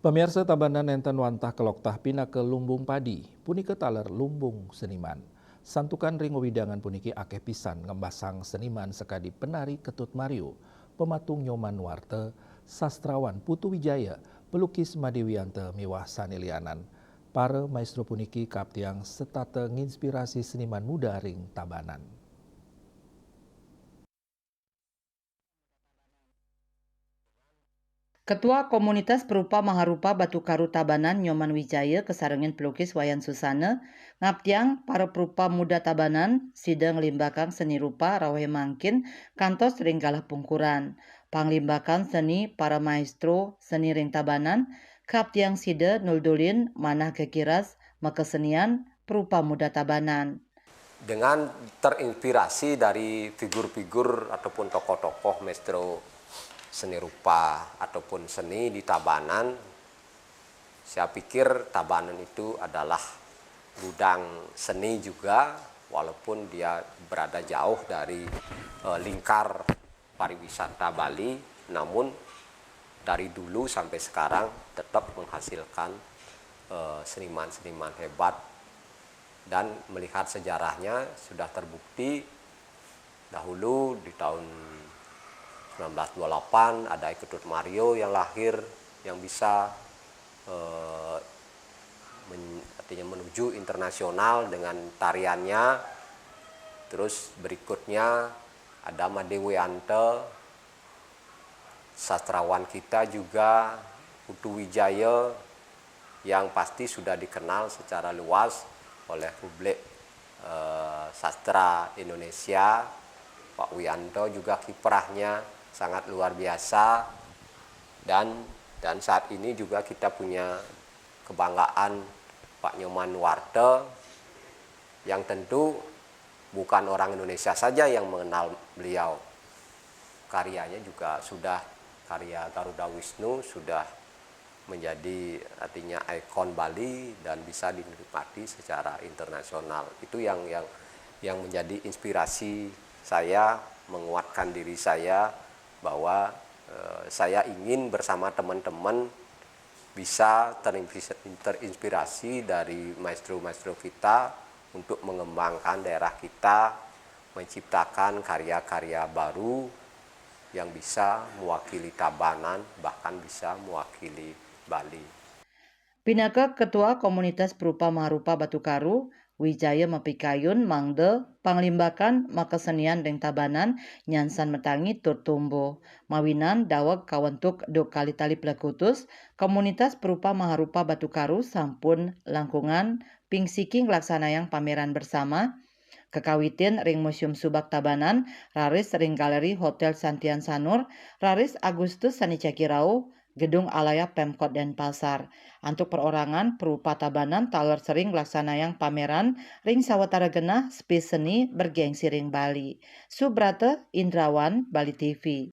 Pemirsa Tabanan enten wantah keloktah pina ke lumbung padi, punike taler lumbung seniman. Santukan ringo widangan puniki akeh pisan ngembasang seniman sekadi penari Ketut Mario, pematung Nyoman Warte, sastrawan Putu Wijaya, pelukis Madiwiante miwah sanilianan. Para maestro puniki kaptiang setate nginspirasi seniman muda ring Tabanan. Ketua Komunitas Perupa Maharupa Batu Karu Tabanan Nyoman Wijaya kesarengin pelukis Wayan Susana ngaptiang para perupa muda Tabanan sidang limbakan seni rupa rawe mangkin kantos ring kalah pungkuran panglimbakan seni para maestro seni ring Tabanan kaptiang sida nuldulin manah kekiras makesenian perupa muda Tabanan. Dengan terinspirasi dari figur-figur ataupun tokoh-tokoh maestro seni rupa ataupun seni di Tabanan, saya pikir Tabanan itu adalah gudang seni juga, walaupun dia berada jauh dari lingkar pariwisata Bali, namun dari dulu sampai sekarang tetap menghasilkan seniman-seniman hebat. Dan melihat sejarahnya sudah terbukti dahulu di tahun 1928 ada Ketut Mario yang lahir yang bisa artinya menuju internasional dengan tariannya. Terus berikutnya ada Madiwiante, sastrawan kita juga Putu Wijaya yang pasti sudah dikenal secara luas oleh publik sastra Indonesia. Pak Wianto juga kiprahnya sangat luar biasa, dan saat ini juga kita punya kebanggaan Pak Nyoman Warte yang tentu bukan orang Indonesia saja yang mengenal beliau. Karyanya juga sudah, karya Garuda Wisnu sudah menjadi artinya ikon Bali dan bisa dinikmati secara internasional. Itu yang menjadi inspirasi saya, menguatkan diri saya bahwa saya ingin bersama teman-teman bisa terinspirasi dari maestro-maestro kita untuk mengembangkan daerah kita, menciptakan karya-karya baru yang bisa mewakili Tabanan, bahkan bisa mewakili Bali. Pinaka Ketua Komunitas Perupa Maharupa Batu Karu, Wijaya mapikayun mangde panglimbakan makesenian deng Tabanan nyansan metangi tur tumbuh. Mawinan daweg kawentuk do kali tali plekutus, Komunitas Perupa Maharupa Batu Karu sampun langkungan ping siking laksanayang pameran bersama kekawitin ring Museum Subak Tabanan, raris ring Galeri Hotel Santian Sanur, raris Agustus Sani Cakirau, Gedung Alaya Pemkot Denpasar. Untuk perorangan perupa Tabanan taler sering laksanayang pameran ring sawatara genah spi seni bergengsi ring Bali. Subrata Indrawan, Bali TV.